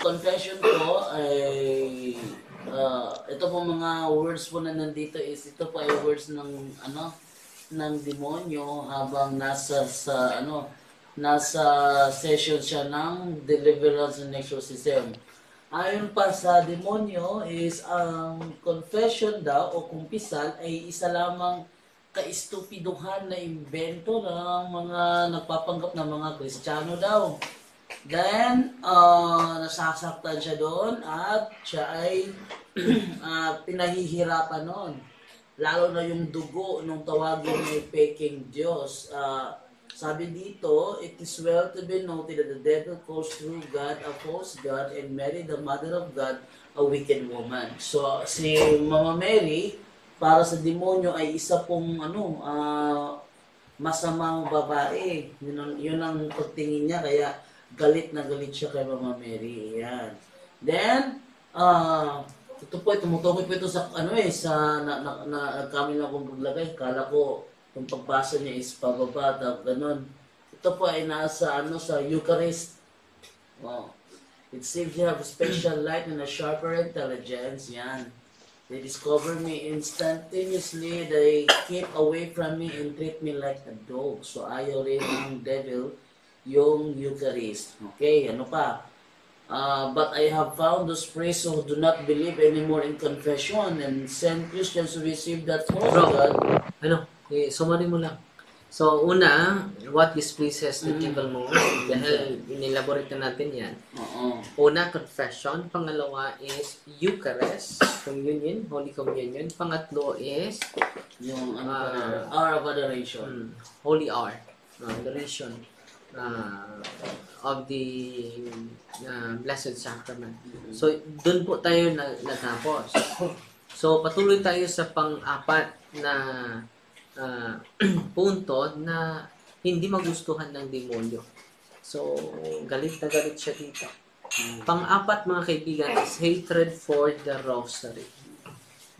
Confession ko ay ito po mga words po na nandito is ito po ay words ng demonyo habang nasa session siya ng deliverance and exorcism. Ayon pa sa demonyo is ang confession daw o kumpisal ay isa lamang kaistupiduhan na imbento ng mga nagpapanggap na mga Kristiyano daw. Then, nasasaktan siya doon at siya ay pinahihirapan noon. Lalo na yung dugo nung tawagin ay peking Diyos. Sabi dito, it is well to be noted that the devil calls through God a false God and Mary, the mother of God, a wicked woman. So, si Mama Mary, para sa demonyo ay isa pong masamang babae. Yun ang pagtingin niya, kaya galit na galit siya kay Mama Mary. Yan. Then, ito po, tumutukoy po ito sa, kami na akong paglagay. Kala ko, kung pagbasa niya is pababa, ganun. Ito po ay nasa, sa Eucharist. Oh. It seems you have a special light and a sharper intelligence. Yan. They discover me instantaneously. They keep away from me and treat me like a dog. So, ayaw rin ng devil yung Eucharist. Okay, ano pa? But I have found those priests who do not believe anymore in confession and send Christians to receive that false God. Summary mo lang. So, una, what displeases the devil more? Dahil inelaborate na natin yan. Una, confession. Pangalawa is Eucharist, communion, Holy Communion. Pangatlo is yung hour of adoration. Holy hour, adoration of the Blessed Sacrament. So, dun po tayo natapos. So, patuloy tayo sa pang-apat na punto na hindi magustuhan ng demonyo. So, galit na galit siya dito. Pang-apat, mga kaibigan, is hatred for the rosary.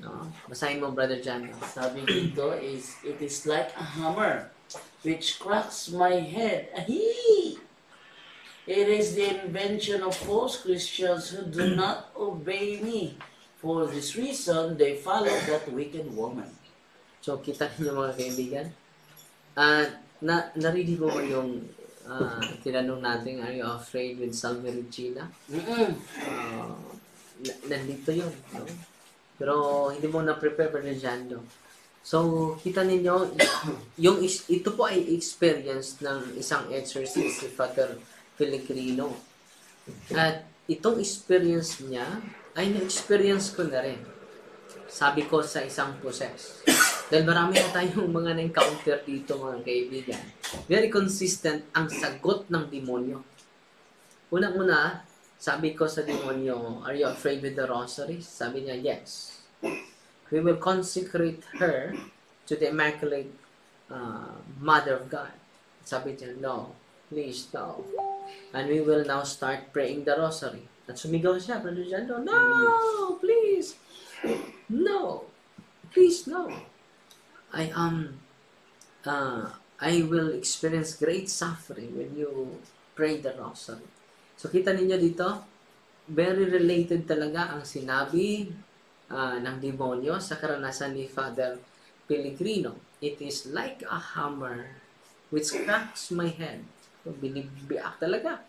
No? Basahin mo, Brother John. Sabi dito is, it is like a hammer which cracks my head. Ahi! It is the invention of false Christians who do not obey me. For this reason, they follow that wicked woman. So, kita niyo mga kaibigan. Narinig mo ba yung tinanong natin, are you afraid with Salve Regina? Nandito yun. No? Pero hindi mo na-prepare para dyan. No? So, kita ninyo, ito po ay experience ng isang exorcist, si Father Pellegrino. At itong experience niya, ay na-experience ko na rin. Sabi ko sa isang process. Dahil marami na tayong mga na-encounter dito, mga kaibigan. Very consistent ang sagot ng demonyo. Unang-una, sabi ko sa demonyo, are you afraid with the rosary? Sabi niya, yes. We will consecrate her to the Immaculate Mother of God. Sabi niya, no. Please, no. And we will now start praying the rosary. At sumigaw siya, Brother John, no, please. No. Please, no. I will experience great suffering when you pray the rosary. So, kita ninyo dito, very related talaga ang sinabi ng demonyo sa karanasan ni Father Pellegrino. It is like a hammer which cracks my head. So, binibiak talaga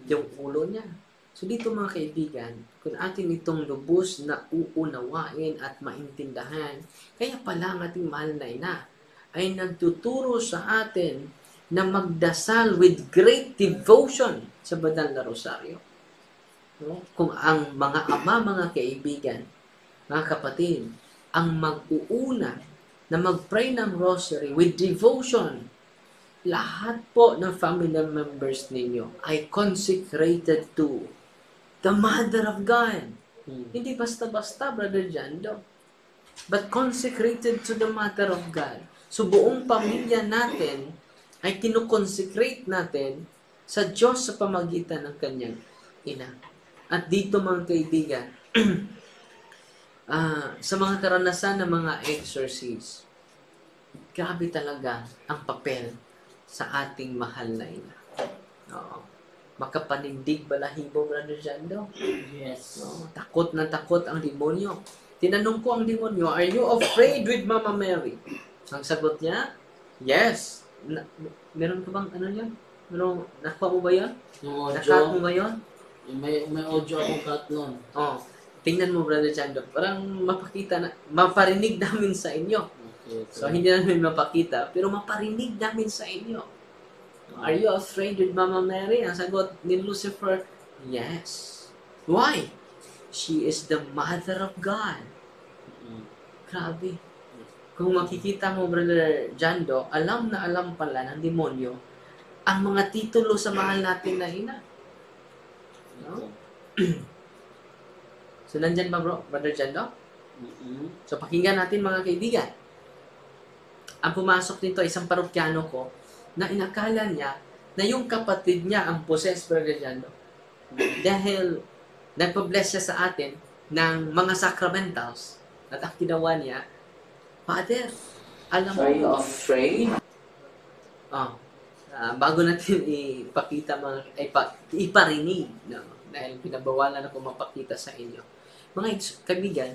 yung ulo niya. So, dito mga kaibigan, kung atin itong lubos na uunawain at maintindahan, kaya pala ang ating mahal na ina ay nagtuturo sa atin na magdasal with great devotion sa banal na rosaryo. No? Kung ang mga ama, mga kaibigan, mga kapatid, ang mag-uuna na mag-pray ng rosary with devotion, lahat po ng family members ninyo ay consecrated to the Mother of God. Hindi basta-basta, Brother Jando. But consecrated to the Mother of God. So, buong pamilya natin ay kinukonsecrate natin sa Diyos sa pamagitan ng kanyang ina. At dito, mga kaibigan, sa mga karanasan ng mga exorcists, grabe talaga ang papel sa ating mahal na ina. Oo. makapanindig balahibo, Brother Jando. Yes. No? Takot na takot ang demonyo. Tinanong ko ang demonyo, are you afraid with Mama Mary? Ang sagot niya, yes. Meron ka bang ano yan? Nakuha mo ba yan? Yung Nakat mo audio, ba yan? may audio akong cut nun. Oh, tingnan mo, Brother Jando. Parang maparinig namin sa inyo. Okay. So, hindi namin mapakita, pero maparinig namin sa inyo. Are you afraid with Mama Mary? Ang sagot ni Lucifer, yes. Why? She is the mother of God. Grabe. Kung makikita mo, Brother Jando, alam na alam pala ng demonyo ang mga titulo sa mahal natin na ina. No? So, nandyan ba, Brother Jando? So, pakinggan natin, mga kaibigan. Ang pumasok dito, isang parokyano ko, na inakala niya na yung kapatid niya ang possessed, Brother Jando. Dahil nagpa-bless siya sa atin ng mga sacramentals. At ang ginawa niya, Father, alam mo, Are you afraid? bago natin ipakita, iparinig, no? Dahil pinabawalan ako mapakita sa inyo. Mga kaibigan,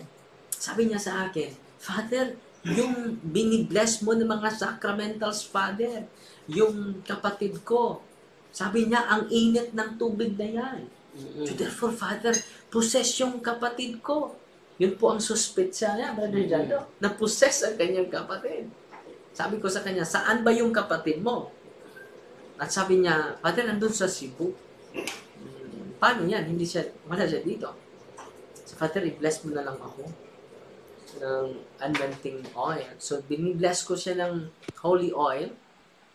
sabi niya sa akin, Father, yung binibless mo ng mga sacramentals, Father, yung kapatid ko, sabi niya, ang init ng tubig na yan. So therefore, Father, possess yung kapatid ko. Yun po ang suspetsa niya, Brother Jando, na possess ang kanyang kapatid. Sabi ko sa kanya, saan ba yung kapatid mo? At sabi niya, Father, nandun sa Cebu. Paano yan? Wala siya dito. So, Father, i-bless mo na lang ako ng anointing oil. So, binibless ko siya ng holy oil.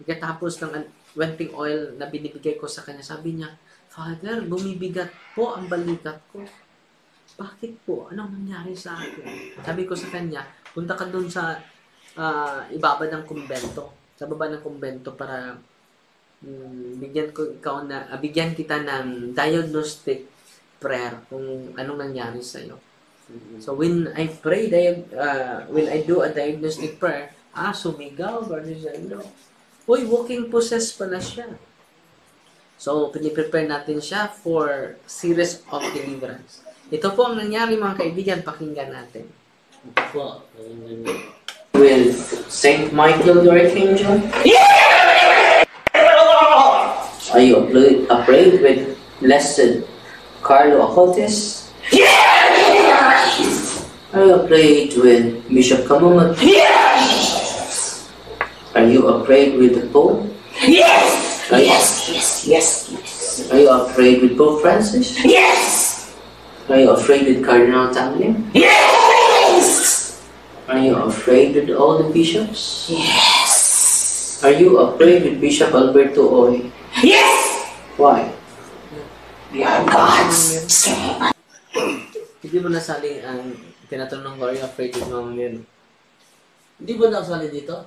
Pagkatapos ng anointing oil na binibigay ko sa kanya, sabi niya, Father, bumibigat po ang balikat ko. Bakit po? Anong nangyari sa akin? Sabi ko sa kanya, punta ka dun sa ibaba ng kumbento. Sa baba ng kumbento para bigyan kita ng diagnostic prayer kung anong nangyari sa iyo. So when I pray, when I do a diagnostic prayer, sumigaw, Brother Jando. Uy, walking possessed pala siya. So, piniprepare natin siya for series of deliverance. Ito po ang nangyari, mga kaibigan, pakinggan natin. Ito po. With Saint Michael the Archangel? Are you afraid with Blessed Carlo Acutis? Yes! Are you afraid with Bishop Kamumat? Yes! Are you afraid with the Pope? Yes! Yes. Are you afraid with Pope Francis? Yes! Are you afraid with Cardinal Tamlin? Yes! Are you afraid with all the bishops? Yes! Are you afraid with Bishop Alberto Oy? Yes! Why? We are God's servant. Hindi mo nasali ang tinatanong ko, are you afraid with Mama Mary? Hindi ba nakasali dito?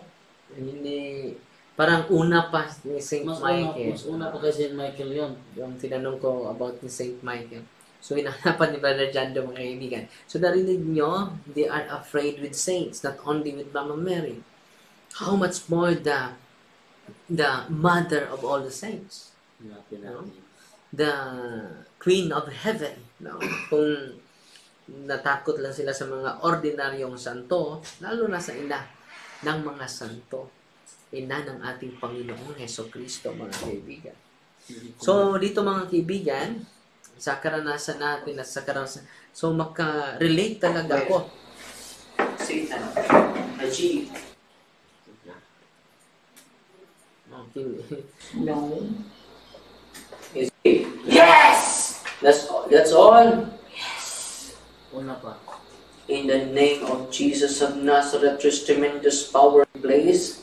Hindi. Parang una pa ni Saint Michael. Mas una pa kay Saint Michael yun. Yung tinanong ko about ni Saint Michael. So, hinahanapan ni Brother Jando, mga kaibigan. So, narinig nyo, they are afraid with saints, not only with Mama Mary. How much more the mother of all the saints? No? The Queen of Heaven. No? Kung natakot lang sila sa mga ordinaryong santo, lalo na sa ina ng mga santo. Ina ng ating Panginoong Hesukristo, mga kaibigan. So, dito mga kaibigan, sa karanasan natin at sa karanasan, so maka-relate talaga ako. Satan, achieve. Okay. No. Yes! That's all? Yes. Una pa. In the name of Jesus of Nazareth, there's tremendous power in place.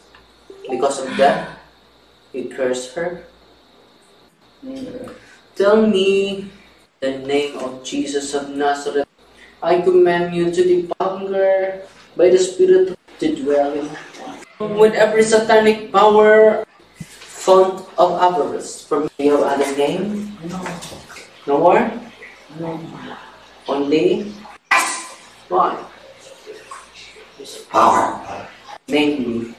Because of that, you curse her. Tell me the name of Jesus of Nazareth. I command you to depart by the Spirit to dwell in with every satanic power, font of avarice. From you have other name? No. No more? No. Only? Why? Power. Namely,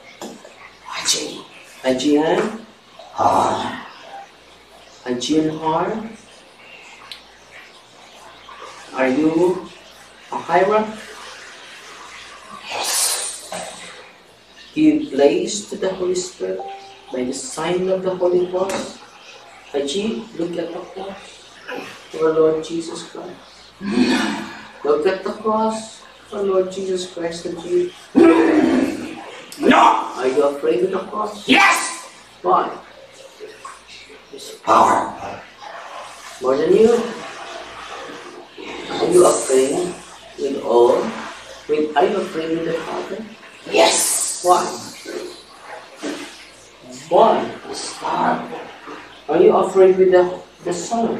Haji. Ajian, Aegean Har? Are you a hierarch? Give place to the Holy Spirit by the sign of the Holy Cross. Haji, look at the cross of our Lord Jesus Christ. Look at the cross of our Lord Jesus Christ, Haji. No! Are you afraid of the cross? Yes! Why? It's power. More than you? Are you afraid with all? Are you afraid with the Father? Yes! Why? Why? It's powerful. Are you afraid with the Son?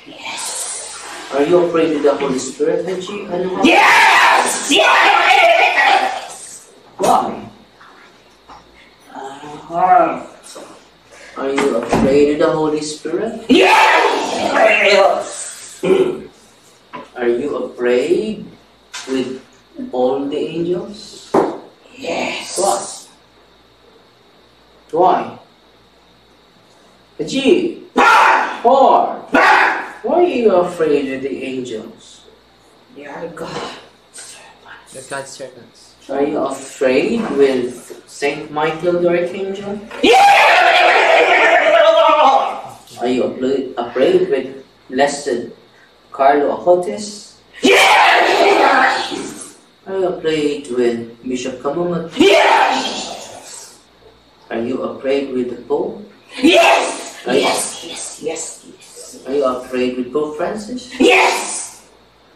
Yes! Are you afraid with the Holy Spirit, Haji? Ano? Yes! Yes! Why? Are you afraid of the Holy Spirit? Yes! Are you afraid with all the angels? Yes! Why? Haji! Why are you afraid of the angels? They are God. The God's servants. Are you afraid with Saint Michael the Archangel? Are you afraid with Blessed Carlo Achotes? Are you afraid with Bishop Kamumat? Are you afraid with the Pope? Yes! Are you, Yes! Yes! Yes! Yes! are you afraid with Pope Francis? Yes!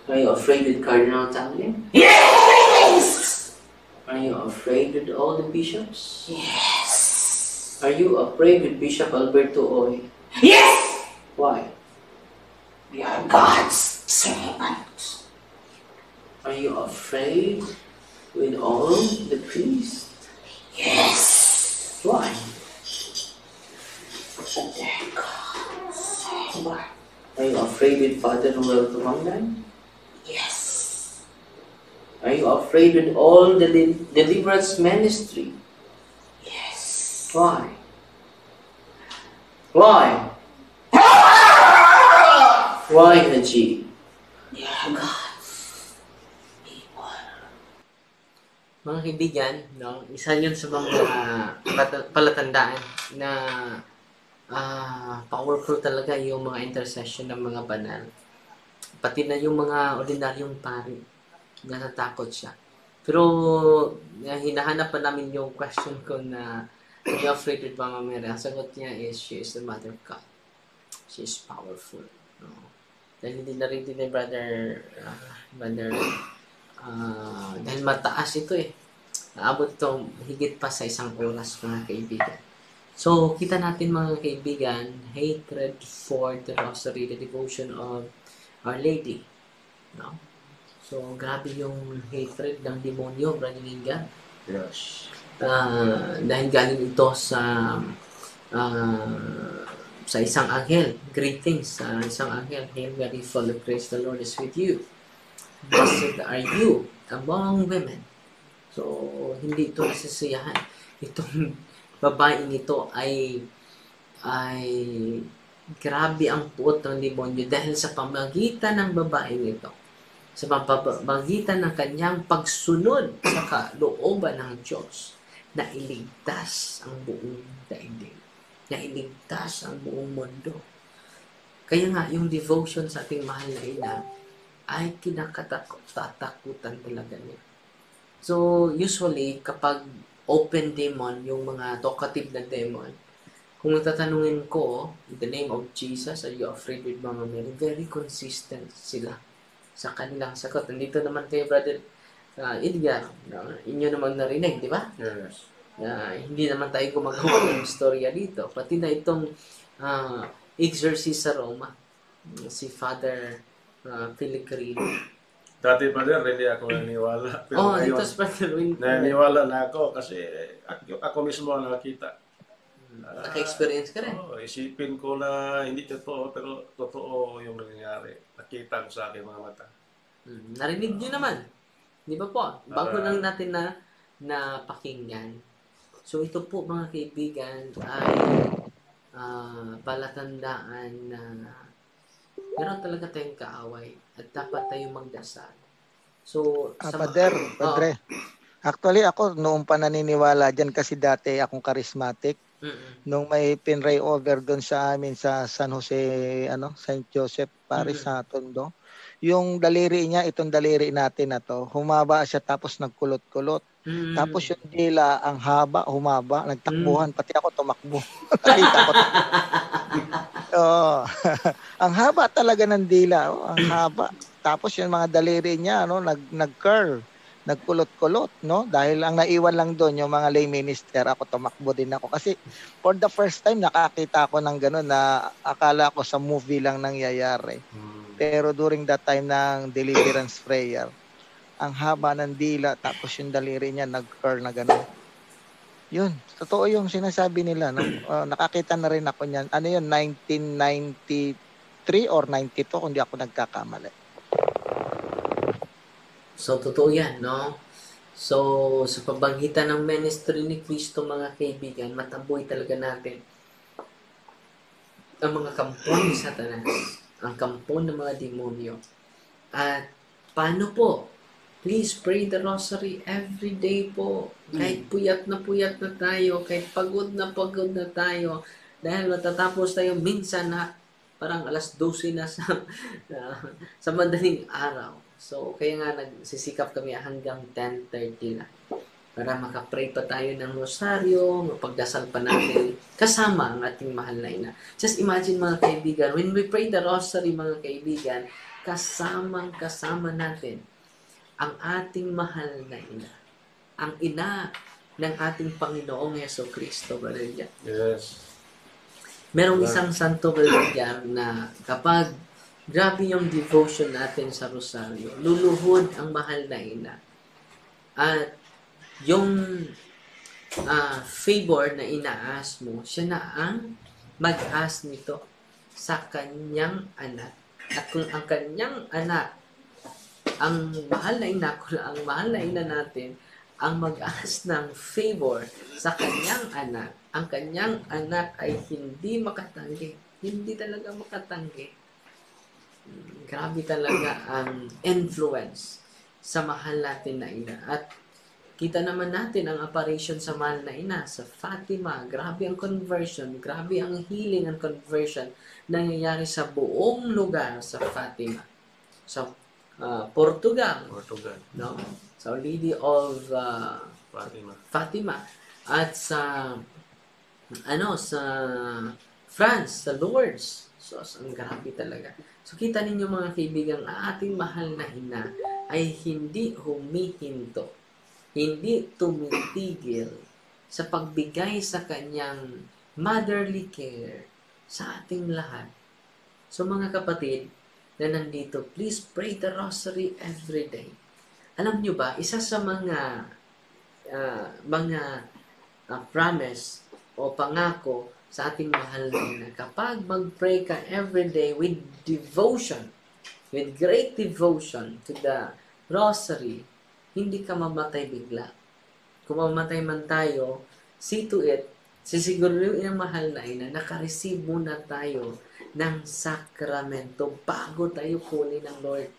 Are you afraid with Cardinal Tamlin? Yes! Are you afraid with all the bishops? Yes! Are you afraid with Bishop Alberto Oy? Yes! Why? We are God's servants. Are you afraid with all the priests? Yes! Why? They're God's servants. Are you afraid with Father Noel Tumanglan? Yes! Are you afraid with all the deliverance ministry? Yes! Why? Why? Why, Haji? They are God's people. Mga kaibigan, no, isa yun sa mga palatandaan na powerful talaga yung mga intercession ng mga banal. Pati na yung mga ordinaryong pari, natatakot siya. Pero hinahanap pa namin yung question ko na are you afraid with Mama Mary? Ang sagot niya is, she is the Mother of God. She is powerful. No? Dahil hindi na rin din ni brother, dahil mataas ito eh. Naabot ito higit pa sa 1 oras, mga kaibigan. So, kita natin mga kaibigan, hatred for the Rosary, the devotion of Our Lady. No? So, grabe yung hatred ng demonyo, Brother Inga. Yes. Dahil galing ito sa isang anghel. Greetings sa isang anghel. Hail Mary, full of grace, the Lord is with you. Blessed are you among women. So, hindi ito nasisiyahan. Itong babaeng ito ay grabe ang puot ng demonyo dahil sa pamagitan ng babaeng ito, sa pamagitan ng kanyang pagsunod sa kalooban ng Diyos, na iligtas ang buong daigdig, na iligtas ang buong mundo. Kaya nga, yung devotion sa ating mahal na ina ay kinakatakutan talaga niya. So, usually, kapag open demon, yung mga talkative na demon, kung tatanungin ko, in the name of Jesus, are you afraid with Mama Mary? Very consistent sila sa kanilang sagot. Nandito naman kayo, Brother Edgar, inyo naman narinig, di ba? Yes. Hindi naman tayo gumagawa ng istorya dito. Pati na itong exorcist sa Roma, si Father Pellegrino. Dati pa din, hindi ako naniwala. Pero Dito ngayon, sa Brother Win. naniwala na ako kasi ako mismo ang nakita. Naka-experience ka rin. Isipin ko na hindi totoo, pero totoo yung nangyayari. Nakita ko sa aking mga mata. Narinig nyo naman. Di ba po? Bago lang natin na pakinggan. So ito po mga kaibigan ay palatandaan na meron talaga tayong kaaway at dapat tayong magdasal. So, Pader, Padre. Actually, ako noong pa naniniwala dyan kasi dati akong charismatic. Nung may pinray over doon sa amin sa San Jose, St. Joseph Parish sa Tondo. Yung daliri niya, itong daliri natin na to, humaba siya tapos nagkulot-kulot. Tapos yung dila, ang haba, humaba, nagtakbuhan, pati ako tumakbo. Nakita ko. Ang haba talaga ng dila, ang haba. Tapos yung mga daliri niya, nag-curl, nagkulot-kulot, no? Dahil ang naiwan lang doon yung mga lay minister, ako tumakbo din ako. Kasi for the first time, nakakita ako ng gano'n na akala ko sa movie lang nangyayari. Pero during that time ng deliverance prayer, ang haba ng dila, tapos yung daliri niya nag-curl na gano'n. Yun, totoo yung sinasabi nila. No? Nakakita na rin ako niyan. Ano yun, 1993 or 92 kung di ako nagkakamali. So, totoo yan, no? So, sa pamamagitan ng ministry ni Kristo, mga kaibigan, mataboy talaga natin ang mga kampon ni Satanas, ang kampon ng mga demonyo. At paano po? Please pray the rosary every day po. Kahit puyat na tayo, kahit pagod na tayo, dahil matatapos tayo minsan na parang alas 12 na sa madaling araw. So, kaya nga nagsisikap kami hanggang 10:30 na para makapray pa tayo ng rosaryo, mapagdasal pa natin kasama ang ating mahal na ina. Just imagine mga kaibigan, when we pray the rosary mga kaibigan, kasama natin ang ating mahal na ina. Ang ina ng ating Panginoong Jesucristo, Brother. Yes. Merong isang santo, Brother, na kapag grabe yung devotion natin sa rosaryo, luluhod ang mahal na ina. At yung favor na inaas mo, siya na ang mag-as nito sa kanyang anak. At kung ang kanyang anak, ang mahal na ina, kung ang mahal na ina natin, ang mag-as ng favor sa kanyang anak, ang kanyang anak ay hindi makatanggi. Hindi talaga makatanggi. Grabe talaga ang influence sa mahal natin na ina. At kita naman natin ang apparition sa mahal na ina sa Fatima. Grabe ang conversion, grabe ang healing and conversion nangyayari sa buong lugar sa Fatima. Sa Portugal, no? Sa Lady of Fatima. At sa sa France, sa Lourdes. So, ang grabe talaga. So, kita ninyo mga kaibigan, ang ating mahal na ina ay hindi humihinto, hindi tumitigil sa pagbigay sa kanyang motherly care sa ating lahat. So, mga kapatid na nandito, please pray the rosary every day. Alam nyo ba, isa sa mga promise o pangako sa ating mahal na ina, kapag mag-pray ka every day with devotion, with great devotion to the rosary, hindi ka mamatay bigla. Kung mamatay man tayo, see to it, sisiguruhin ang mahal na ina, nakareceive muna tayo ng sakramento bago tayo kunin ng Lord,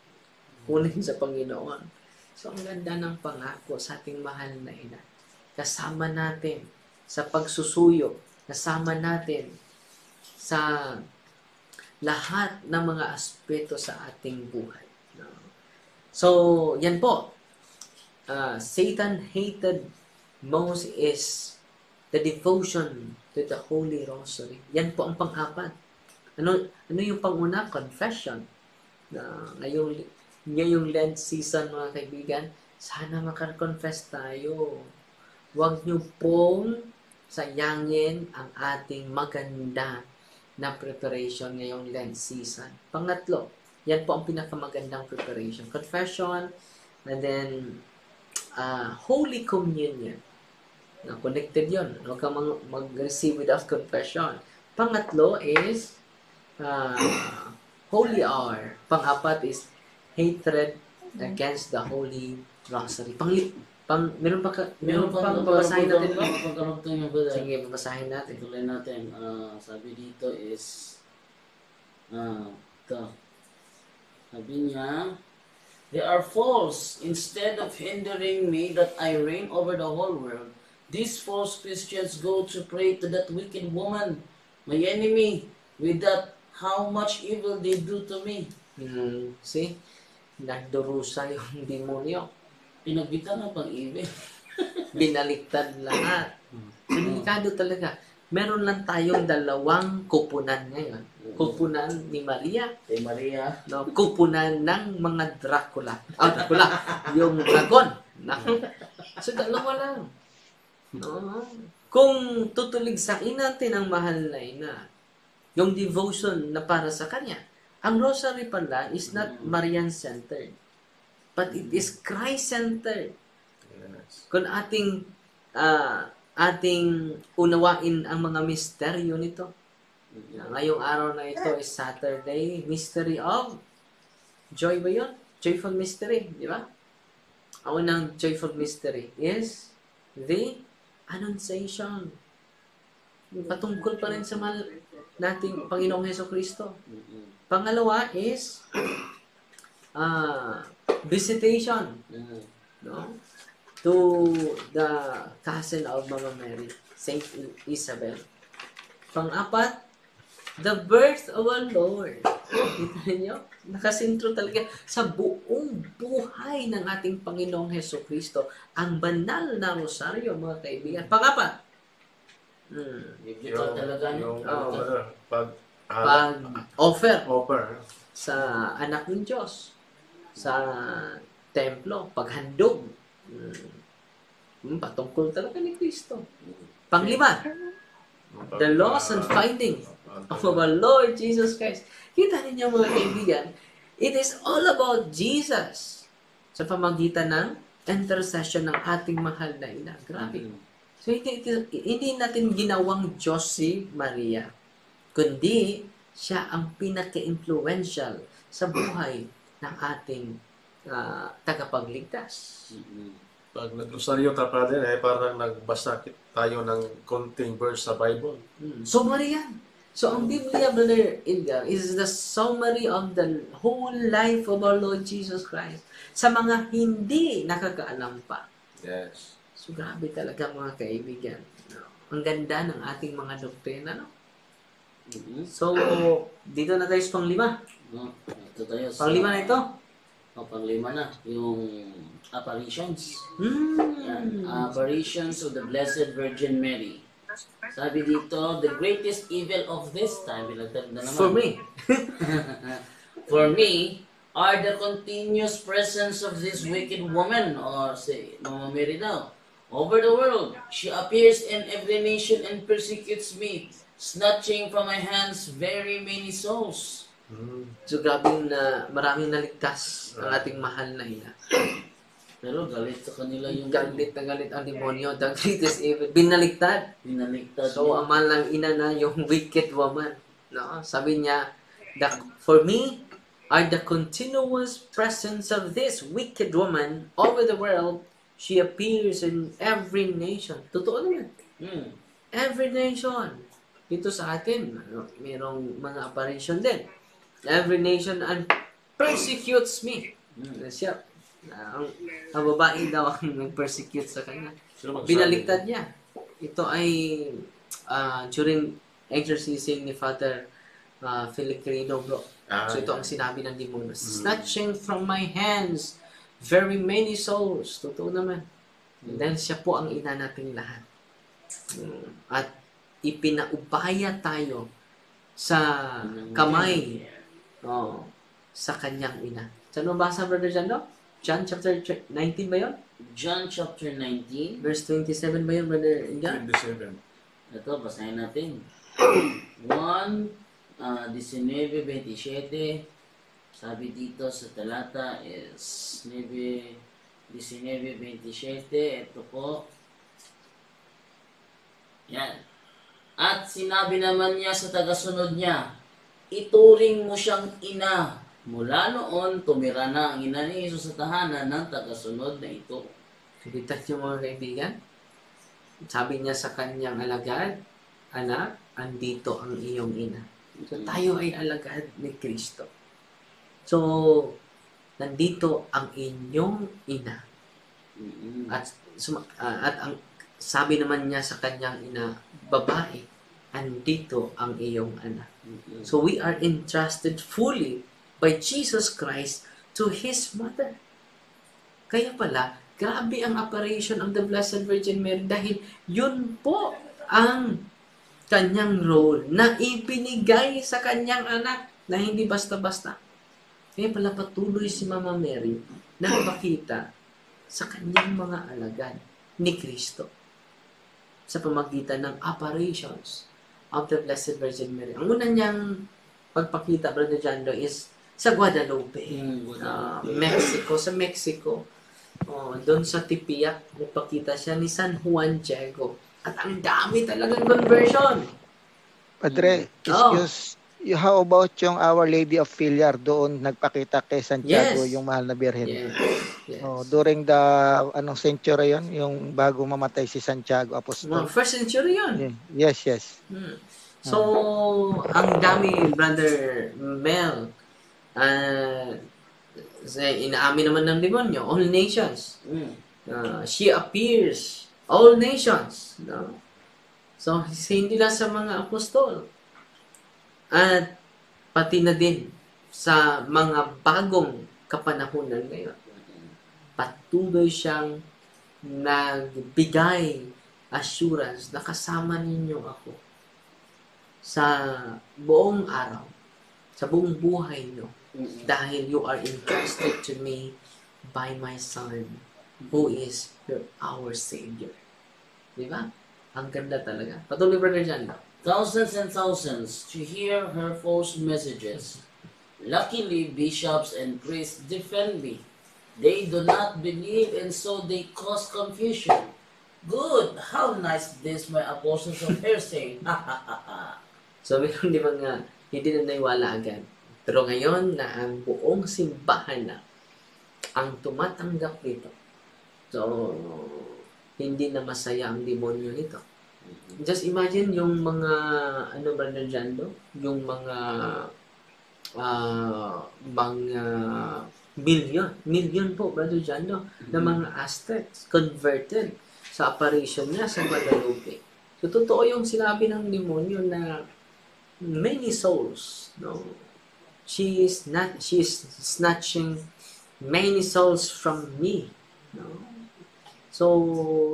kunin sa Panginoon. So, ang ganda ng pangako sa ating mahal na ina. Kasama natin sa pagsusuyo, kasama natin sa lahat ng mga aspeto sa ating buhay. So, yan po. Satan hated most is the devotion to the Holy Rosary. Yan po ang pang-apat. Ano yung panguna? Confession. Ngayong Lent season, mga kaibigan, sana makakonfess tayo. Huwag niyo pong sayangin ang ating maganda na preparation ngayong Lent season. Pangatlo, yan po ang pinakamagandang preparation. Confession, and then Holy Communion. Connected yun. Huwag kang mag-receive without confession. Pangatlo is Holy Hour. Pang-apat is hatred against the Holy Rosary. Meron pang babasahin natin mo? Pagkarugtong yung brother. Sige, babasahin natin. Tuloy natin. Sabi dito is, ito. Sabi niya, they are false. Instead of hindering me that I reign over the whole world, these false Christians go to pray to that wicked woman, my enemy, with that how much evil they do to me. See? Nagdurusa yung demonyo. Pinagbitan ng pang-ibig. Binaliktad lahat. So, delikado talaga. Meron lang tayong dalawang kupunan ngayon. Kupunan ni Maria, Kay Maria. no? Kupunan ng mga Dracula. Dracula. Yung dragon. No? So, dalawa lang. No? Kung tutuligsain natin ang mahal na ina, yung devotion na para sa kanya, ang rosary pala is not Marian-centered, but it is Christ-centered. Yes. Kung ating unawain ang mga misteryo nito. Ngayong araw na ito is Saturday, Mystery of Joy ba yun? Joyful Mystery, di ba? Ang unang joyful mystery is the Annunciation. Patungkol pa rin sa mahal nating Panginoong Hesukristo. Pangalawa is visitation, no? To the cousin of Mama Mary, Saint Isabel. Pang-apat, the birth of our Lord. Kita niyo? Nakasintro talaga sa buong buhay ng ating Panginoong Hesukristo ang banal na rosaryo, mga kaibigan. Pang-apat, Biblical talaga. Yung, pag-offer offer. sa anak ng Diyos, sa templo, paghandog. Patungkol talaga ni Kristo. Panglima, the loss and finding of our Lord Jesus Christ. Kita ninyo mga kaibigan, it is all about Jesus sa pamagitan ng intercession ng ating mahal na ina. Grabe. So, hindi natin ginawang Diyos si Maria, kundi siya ang pinaka-influential sa buhay ng ating tagapagligtas. Pag nag-rosaryo ka pa din, parang nagbasa tayo ng konting verse sa Bible. Summary yan. So, ang Biblia, Brother Edgar, is the summary of the whole life of our Lord Jesus Christ sa mga hindi nakakaalam pa. Yes. So, grabe talaga mga kaibigan. No? Ang ganda ng ating mga doktrina, no? So, dito na tayo sa panglima. Ito tayo sa... Panglima na ito. Panglima na. Yung apparitions. Yan. Apparitions of the Blessed Virgin Mary. Sabi dito, the greatest evil of this time, bilagtad na naman. For me. For me, are the continuous presence of this wicked woman, or say, Mama Mary daw, over the world. She appears in every nation and persecutes me, snatching from my hands very many souls. So, grabe na maraming naligtas ang ating mahal na ina. Pero galit sa kanila yung Galit na galit ang demonyo. The greatest evil. Binaligtad. Binaligtad So, ang mahal ng ina na yung wicked woman. No? Sabi niya, for me, are the continuous presence of this wicked woman over the world. She appears in every nation. Totoo naman. Every nation. Dito sa atin, mayroong mga apparition din. Every nation and persecutes me. Siya, ang babae daw ang nag-persecute sa kanya. Binaligtad niya. Ito ay during exorcising ni Father Filicrino, bro. So ito ang sinabi ng demonyo. Snatching from my hands very many souls. Totoo naman. Dahil siya po ang ina nating lahat. At ipinaubaya tayo sa kamay sa kanyang ina. Saan mo basa, Brother Jando? John chapter 19 ba yun? John chapter 19. Verse 27 ba yun, Brother John? 27. Ito, basahin natin. 1, 19:27. Sabi dito sa talata is 19:27. Ito po. Yan. At sinabi naman niya sa tagasunod niya, ituring mo siyang ina. Mula noon, tumira na ang ina ni Jesus sa tahanan ng tagasunod na ito. Kita niyo mga kaibigan, sabi niya sa kanyang alagad, anak, andito ang iyong ina. So tayo ay alagad ni Kristo. So, nandito ang inyong ina. At ang sabi naman niya sa kanyang ina, babae, andito ang iyong anak. So we are entrusted fully by Jesus Christ to His mother. Kaya pala, grabe ang apparition of the Blessed Virgin Mary dahil yun po ang kanyang role na ibinigay sa kanyang anak na hindi basta-basta. Kaya pala patuloy si Mama Mary na pakita sa kanyang mga alagad ni Kristo sa pamagitan ng apparitions of the Blessed Virgin Mary. Ang una niyang pagpakita, Brother Jando, is sa Guadalupe, Mexico. Sa Mexico, doon sa Tipiak, nagpakita siya ni San Juan Diego. At ang dami talagang conversion. Padre, how about yung Our Lady of Villar doon nagpakita kay Santiago, Yes. yung mahal na birhen? Yes. Yes. During the century yon, yung bago mamatay si Santiago Apostol. First century yun. Yes. So, ang dami, Brother Mel, inaamin naman ng demonyo, all nations. She appears, all nations. No? So, hindi lang sa mga apostol. At pati na din sa mga bagong kapanahunan ngayon. Patuloy siyang nagbigay assurance na kasama ninyo ako sa buong araw, sa buong buhay nyo. Dahil you are entrusted to me by my Son, who is our Savior. Diba? Ang ganda talaga. Patuloy, Brother John. Thousands and thousands to hear her false messages. Luckily, bishops and priests defend me. They do not believe, and so they cause confusion. Good! How nice this, my apostles of hearsay. So, meron di mga hindi na naiwala agad. Pero ngayon na ang buong simbahan na ang tumatanggap nito. So, hindi na masaya ang demonyo nito. Just imagine yung mga, Brother Jando? Yung mga million po, Brother Jando, na mga Aztecs converted sa apparition niya sa Guadalupe. So, totoo yung sinabi ng demonyo na many souls, no? She is snatching many souls from me, no? So,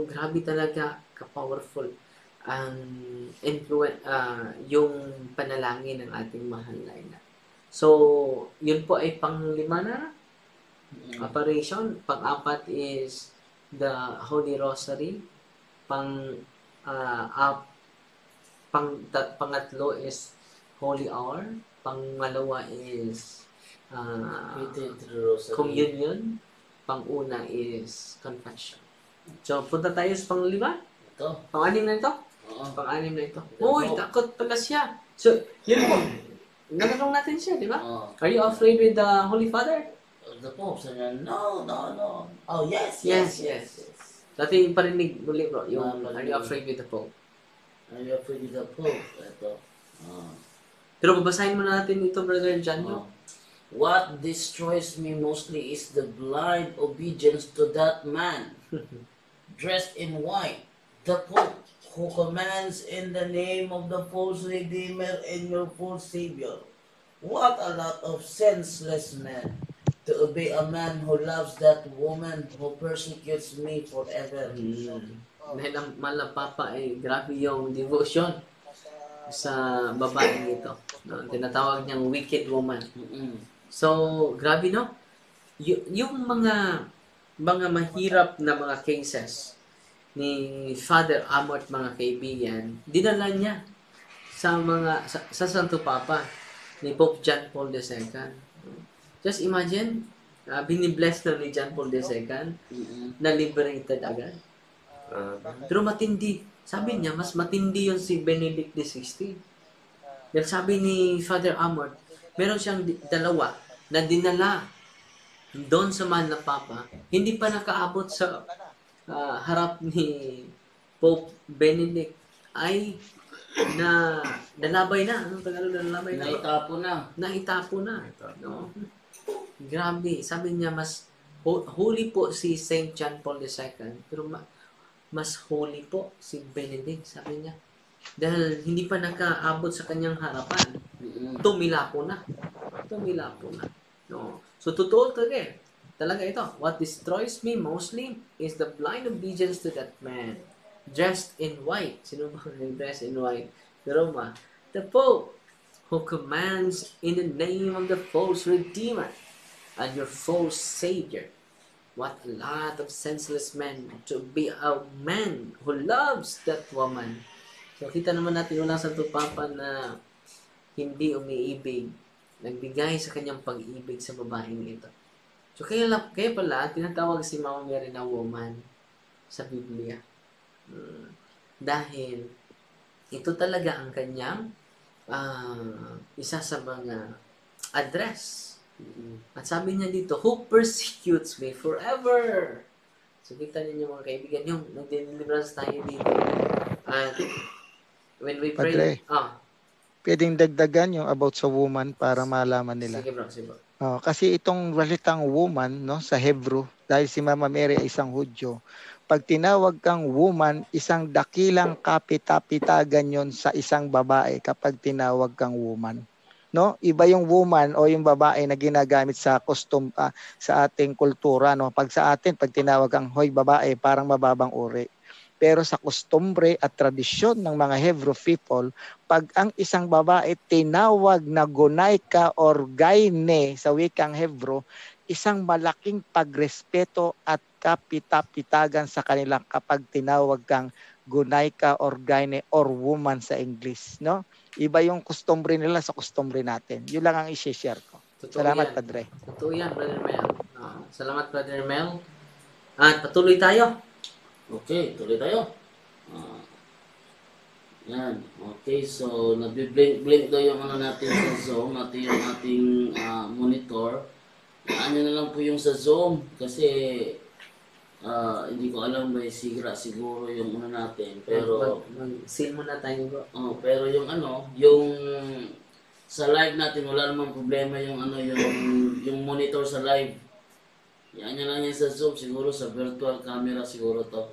grabe talaga ka-powerful ang yung panalangin ng ating mahal na ina. So, yun po ay pang-5 na apparition. Pang-4 is the Holy Rosary. Pangatlo is Holy Hour. Pangalawa is Communion. Pang-una is Confession. So, punta tayo sa pang-5. Ito. Pang-6 na ito. Pang-6 na ito. Uy, po. takot pala siya. So, yun po. Natanong natin siya, di ba? Oh. Are you afraid with the Holy Father? The Pope said, no. Oh, yes. Yes. Dati yung parinig muli bro, yung Ah, are you afraid with the Pope? Are you afraid with the Pope? Ito. Pero babasahin mo natin ito, Brother John. Oh. What destroys me mostly is the blind obedience to that man dressed in white, the Pope, who commands in the name of the false Redeemer and your false Savior. What a lot of senseless men to obey a man who loves that woman who persecutes me forever. Dahil ang malapapa ay grabe yung devotion sa babaeng ito. No? Tinatawag niyang wicked woman. So, grabe no? Yung mga mahirap na mga cases ni Father Amort, mga kaibigan, dinala niya sa Santo Papa ni Pope John Paul II. Just imagine, binibless na ni John Paul II na liberated agad. Pero matindi. Sabi niya, mas matindi yun si Benedict XVI. Dahil sabi ni Father Amort, meron siyang dalawa na dinala doon sa mahal na Papa, hindi pa nakaabot sa harap ni Pope Benedict ay nalabay na. Anong Tagalog na nalabay na? Naitapo na. Naitapo na. Naitapo. No? Grabe. Sabi niya, mas holy po si Saint John Paul II, pero mas holy po si Benedict, sabi niya. Dahil hindi pa nakaabot sa kanyang harapan, tumilapo na. Tumilapo na. No? So, totoo talaga ito. What destroys me mostly is the blind obedience to that man dressed in white. Sino ba yung dressed in white? Pero the Pope, who commands in the name of the false Redeemer and your false Savior. What a lot of senseless men to be a man who loves that woman. So, kita naman natin wala sa Papa na hindi umiibig, nagbigay sa kanyang pag-ibig sa babaeng ito. So, kaya pala, tinatawag si Mama Mary na woman sa Biblia. Dahil ito talaga ang kanyang isa sa mga address. At sabi niya dito, who persecutes me forever? So, kita ninyo mga kaibigan, yung nag-deliverance tayo dito. At when we pray, pwedeng dagdagan yung about sa woman para malaman nila. Sige bro. Kasi itong walitang woman, no, sa Hebrew, dahil si Mama Mary ay isang Hudyo, pag tinawag kang woman, isang dakilang kapitapitagan yon sa isang babae kapag tinawag kang woman. No? Iba yung woman o yung babae na ginagamit sa sa ating kultura, no? Pag sa atin, pag tinawag kang hoy babae, parang mababang uri. Pero sa kustumbre at tradisyon ng mga Hebrew people, pag ang isang babae tinawag na Gonaika or Gaine sa wikang Hebrew, isang malaking pagrespeto at kapitapitagan sa kanila kapag tinawag kang Gonaika or Gaine or woman sa English, no? Iba yung kustumbre nila sa kustumbre natin. Yun lang ang i-share ko. Totoo Salamat, yan. Padre. Totoo yan, Brother Mel. Salamat, Brother Mel. At patuloy tayo. Okay, tuloy tayo. Yan. Okay, so nagbi-blink daw yung natin sa Zoom, natin yung ating monitor. Ano na lang po yung sa Zoom kasi hindi ko alam may sigra siguro yung natin. Pero Mag-seal muna tayo, bro. pero yung yung sa live natin wala namang problema yung yung monitor sa live. Yan lang yan sa Zoom, siguro sa virtual camera siguro to.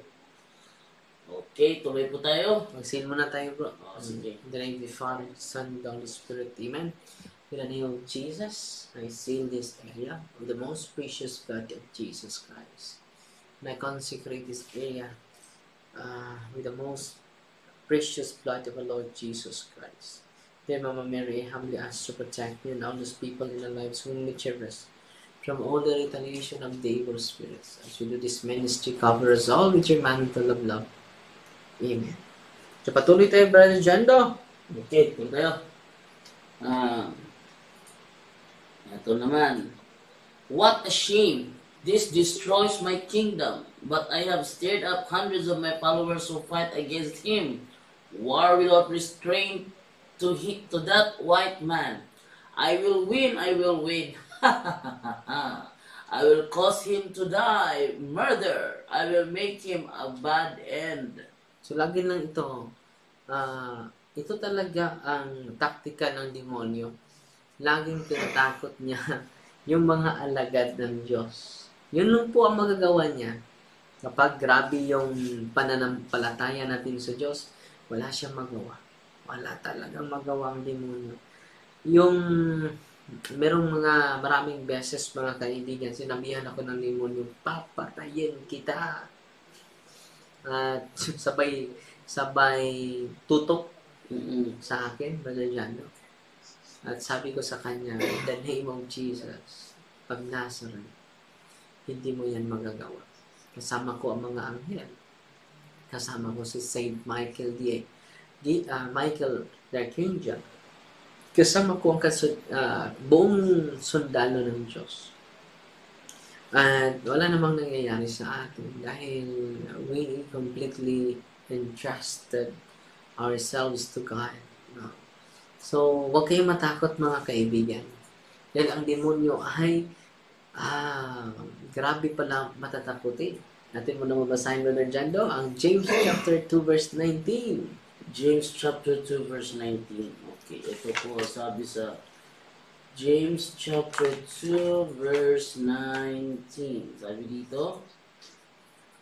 Okay, tuloy po tayo. Mag-seal muna tayo, bro. Sige. In the name of the Father, the Son, and the Holy Spirit. Amen. In the name of Jesus, I seal this area with the most precious blood of Jesus Christ. And I consecrate this area with the most precious blood of our Lord Jesus Christ. Dear Mama Mary, I humbly ask to protect me and all those people in our lives whom we cherish from all the retaliation of the evil spirits. As we do this ministry, cover us all with your mantle of love. Amen. So, patuloy tayo, Brother Jando. Okay, tuloy tayo. Ito naman. What a shame! This destroys my kingdom, but I have stirred up hundreds of my followers who fight against him. War without restraint to that white man. I will win, I will win. I will cause him to die. Murder. I will make him a bad end. So, lagi lang ito. Ito talaga ang taktika ng demonyo. Laging tinatakot niya yung mga alagad ng Diyos. Yun lang po ang magagawa niya. Kapag grabe yung pananampalataya natin sa Diyos, wala siyang magawa. Wala talagang magawa ang demonyo. Yung merong maraming beses mga kaibigan, sinabihan ako ng demonyo, papatayin kita. At sabay tutok sa akin, Brother Jando. At sabi ko sa kanya, in the name of Jesus, pag Nazareth, hindi mo yan magagawa. Kasama ko ang mga anghel. Kasama ko si Saint Michael Michael the Archangel. Kasama ko ang buong sundalo ng Diyos. At wala namang nangyayari sa atin dahil we completely entrusted ourselves to God. No? So, huwag kayong matakot mga kaibigan. Dahil ang demonyo ay grabe pala matatakutin. Natin muna mabasahin, Brother Jando, ang James chapter 2 verse 19. James chapter 2 verse 19. Okay, ito po sabi sa James chapter 2 verse 19. Sabi dito,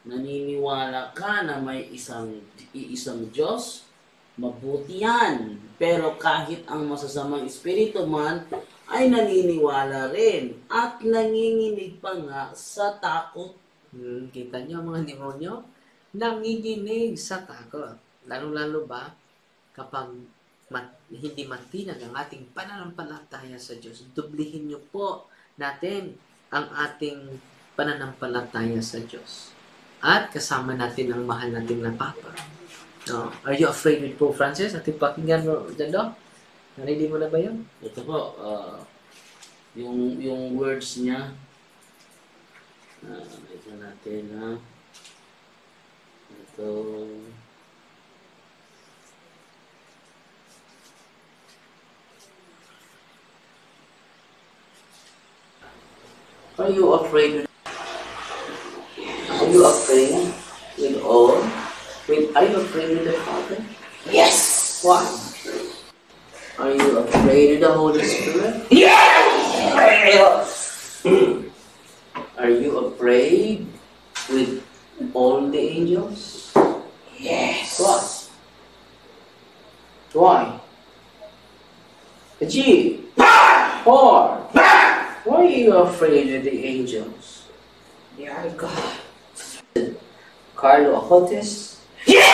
naniniwala ka na may iisang Diyos? Mabuti yan. Pero kahit ang masasamang espiritu man ay naniniwala rin at nanginginig pa nga sa takot. Kita niyo mga demonyo? Nanginginig sa takot. Lalo-lalo ba kapag hindi matinag ang ating pananampalataya sa Diyos. Dublihin niyo po natin ang ating pananampalataya sa Diyos. At kasama natin ang mahal nating na Papa. No. Are you afraid with Pope Francis? Ating pakinggan mo dyan, do? Narinig mo na ba yun? Ito po, yung words niya. Ito natin, ha? Ito. Are you afraid? Are you afraid with all? Are you afraid with the Father? Yes. Why? Are you afraid of the Holy Spirit? Yes. Are you afraid with all the angels? Yes. What? Why? G. Or. Why are you afraid of the angels? They are God. Carlo Acotes? Yes.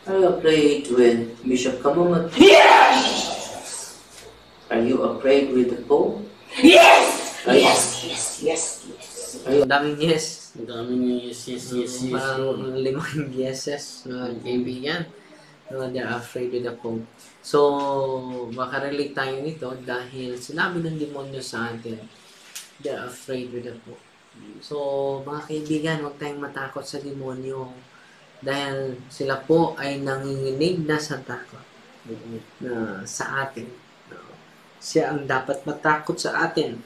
Are you afraid with Bishop Kamumat? Yes. Are you afraid with the Pope? Yes. Ay. Yes. Yes. Yes. Yes. Ang daming yes. Ang dami niya yes. Parang 5 yeses, mga kaibigan. No, they're afraid with the Pope. So, makarelate tayo nito dahil sinabi ng demonyo sa atin, they're afraid with the Pope. So, mga kaibigan, huwag tayong matakot sa demonyo dahil sila po ay nanginginig na sa takot na sa atin. No? Siya ang dapat matakot sa atin.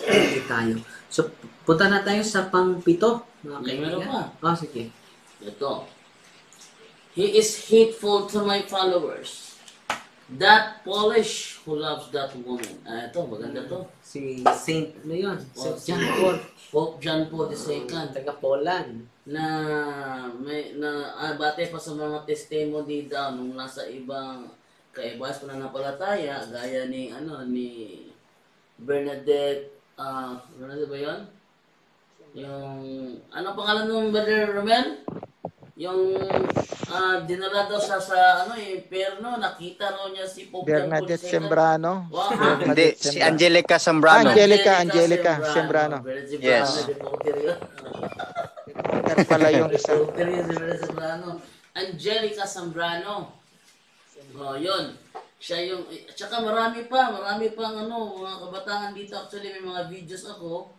Hindi tayo. So, punta na tayo sa pang-7, mga May kaibigan. meron Oh, sige. Ito. He is hateful to my followers. That Polish who loves that woman. Ito, maganda to. Si Saint, ano yun? Saint si John Paul. Pope John Paul II. Taga Poland. Bate pa sa mga testimony daw nung nasa ibang kaibas pananampalataya, gaya ni Bernadette, Bernadette ba yun? Yung, ano pangalan ng Brother Romel? Yung dinala daw sa impyerno, nakita raw niya si Pope John Paul Bernadette II. Sembrano. Wow. Bernadette Hindi, si Sembrano. Angelica Zambrano. Angelica Sembrano. Yes. Reporter pala yung isa. Angelica Zambrano. Oh, yun. Siya yung, tsaka marami pang mga kabataan dito. Actually, may mga videos ako,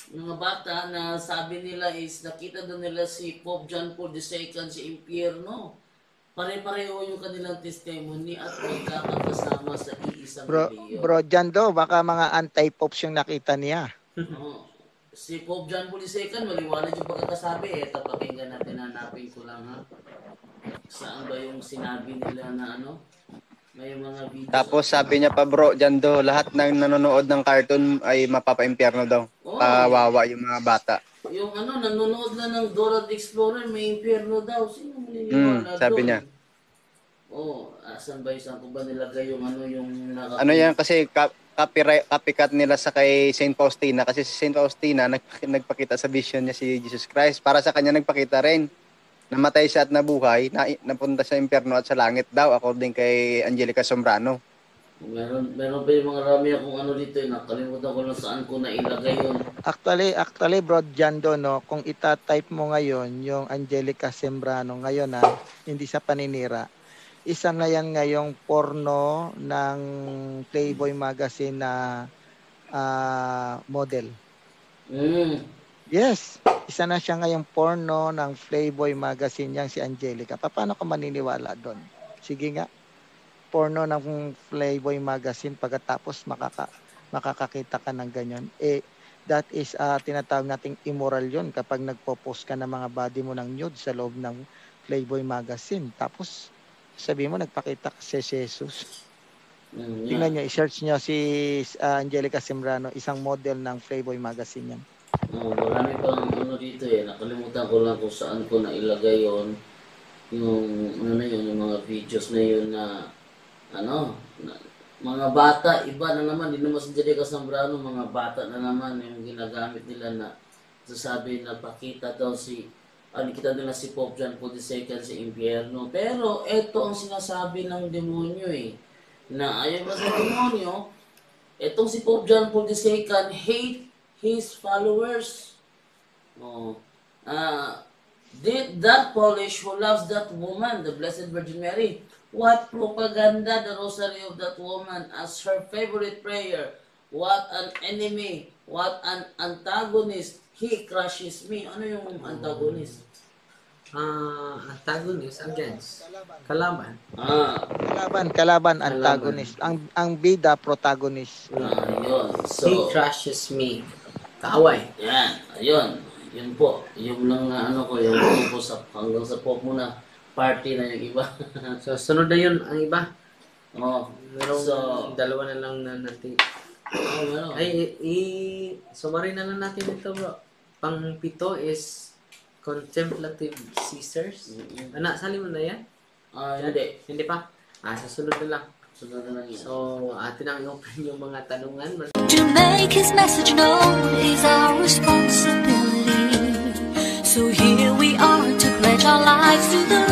mga bata na sabi nila is nakita doon nila si Pope John Paul II sa impyerno. Pare-pareho yung kanilang testimony at magkakasama sa iisang video. Bro Jando, baka mga anti-popes yung nakita niya. Oo. Si Pope John Paul II, maliwanag yung pagkakasabi. Ito, pakinggan natin, hanapin ko lang ha. Saan ba yung sinabi nila na may mga videos. Tapos sabi niya pa bro, Jando, lahat ng nanonood ng cartoon ay mapapa-impyerno daw. Oo. Kawawa yung mga bata. Yung nanonood na ng Dora the Explorer, may impyerno daw. Sino maniniwala sabi doon? niya. Oo, asan ba yung saan ko ba nilagay yung yung Ano yan kasi copycat nila sa kay Saint Faustina kasi si Saint Faustina nagpakita sa vision niya si Jesus Christ. Para sa kanya nagpakita rin. Namatay siya at nabuhay, napunta sa impyerno at sa langit daw according kay Angelica Zambrano. Meron pa yung mga rami akong dito, nakalimutan ko lang saan ko nailagay yun. Actually Bro Jando, no, kung ita-type mo ngayon yung Angelica Sembrano ngayon hindi sa paninira. Isa na yan ngayong porno ng Playboy magazine na model. Yes, isa na siya ngayong porno ng Playboy magazine yang si Angelica. Paano ka maniniwala doon? Sige nga. Porno ng Playboy magazine pagkatapos makakakita ka ng ganyan. that is tinatawag nating immoral yon kapag nagpo-post ka ng mga body mo ng nude sa loob ng Playboy magazine. Tapos sabi mo nagpakita ka si Jesus. Tingnan nyo, i-search nyo si Angelica Sembrano, isang model ng Playboy magazine yan. Marami pang ano dito eh. Nakalimutan ko lang kung saan ko nailagay yon. Yung ano na yun, yung mga videos na yun na ano, mga bata, iba na naman, hindi naman si Angelica Sembrano, mga bata na naman yung ginagamit nila na sasabi na pakita daw kita nila si Pope John Paul II sa impyerno. Pero ito ang sinasabi ng demonyo eh, na ayaw ba sa demonyo, itong si Pope John Paul II hate his followers. That Polish who loves that woman, the Blessed Virgin Mary, what propaganda the rosary of that woman as her favorite prayer. What an enemy, what an antagonist. He crushes me. Ano yung antagonist? Antagonist against. Kalaban. Kalaban, antagonist. Ang bida, protagonist. Yun. So, He crushes me. Kaaway. yan. Ayun. Yun po. Yung lang na ano ko, yung po hanggang sa po muna. Party na yung iba. So, sunod na yun ang iba. Merong So, dalawa na lang na natin. ano? Summary na lang natin ito, bro. Pang-pito is contemplative Caesars. Sali mo na yan? Hindi. Hindi pa? Susunod na lang. Sunod na lang yun. So, atin ang i-open yung mga tanungan. To make his message known is our responsibility. So here we are to pledge our lives to the